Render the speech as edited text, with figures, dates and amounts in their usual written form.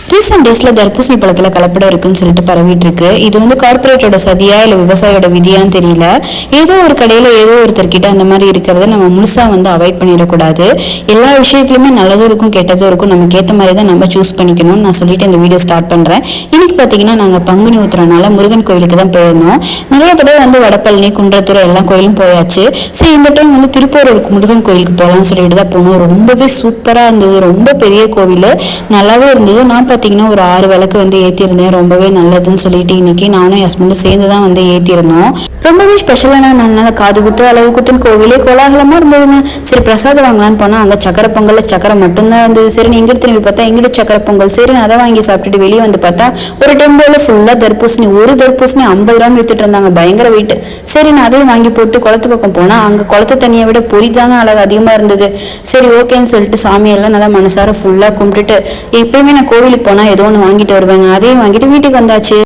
Recent டேஸ்ல தர்பூசணி பழத்துல கலப்படம் இருக்குன்னு சொல்லிட்டு பரவிட்டு இருக்கு. இது வந்து கார்பரேட்டோட சதியா இல்ல விவசாயியோட விதியான்னு தெரியல. ஏதோ ஒரு கடையில ஏதோ ஒருத்தர்கிட்ட அந்த மாதிரி இருக்கிறத நம்ம முழுசா வந்து அவாய்ட் பண்ணிடக்கூடாது. எல்லா விஷயத்துலயுமே நல்லதும் இருக்கும் கெட்டதும் இருக்கும். நமக்கு ஏற்ற மாதிரி தான் நம்ம சூஸ் பண்ணிக்கணும்னு நான் சொல்லிட்டு இந்த வீடியோ ஸ்டார்ட் பண்றேன். இன்னைக்கு பாத்தீங்கன்னா நாங்க பங்குனி உத்திரனால முருகன் கோயிலுக்கு தான் போயிருந்தோம். நிறைய தடவை வந்து வடபழனி, குன்றத்தூர் எல்லா கோயிலும் போயாச்சு. சரி, இந்த டைம் வந்து திருப்பூர் முருகன் கோயிலுக்கு போகலாம்னு சொல்லிட்டு தான் போனோம். ரொம்பவே சூப்பரா இருந்தது. ரொம்ப பெரிய கோவில், நல்லாவே இருந்தது. நான் பார்த்தீங்கன்னா ஒரு 6 விளக்கு வந்து ஏற்றிருந்தேன். ரொம்பவே நல்லதுன்னு சொல்லிட்டு இன்னைக்கு நானும் ஹஸ்பண்டும் சேர்ந்து தான் வந்து ஏற்றிருந்தோம். ரொம்பவே ஸ்பெஷலான நல்ல காது குத்து, அழகு குத்துன்னு கோவிலே கோலாகலமா இருந்ததுங்க. சரி, பிரசாதம் வாங்கலான்னு போனா அங்க சக்கரை பொங்கல் சக்கரை மட்டும்தான் இருந்தது. சரி, இங்கிட்டு திரும்பி பார்த்தா எங்கிட்ட சக்கரை பொங்கல். சரி, அதை வாங்கி சாப்பிட்டுட்டு வெளியே வந்து பார்த்தா ஒரு டெம்போல ஃபுல்லா தர்பூசணி. ஒரு தர்பூசணி 50 ரூபான்னு வித்துட்டு இருந்தாங்க. பயங்கர வெயிட். சரி, நான் அதையும் வாங்கி போட்டு குளத்து பக்கம் போனா அங்க குளத்து தண்ணியை விட பொறி தாங்க அழகு அதிகமா இருந்தது. சரி, ஓகேன்னு சொல்லிட்டு சாமியெல்லாம் நல்லா மனசார ஃபுல்லா கும்பிட்டுட்டு, எப்பயுமே நான் கோவிலுக்கு போனா ஏதோ ஒன்று வாங்கிட்டு வருவேங்க. அதையும் வாங்கிட்டு வீட்டுக்கு வந்தாச்சு.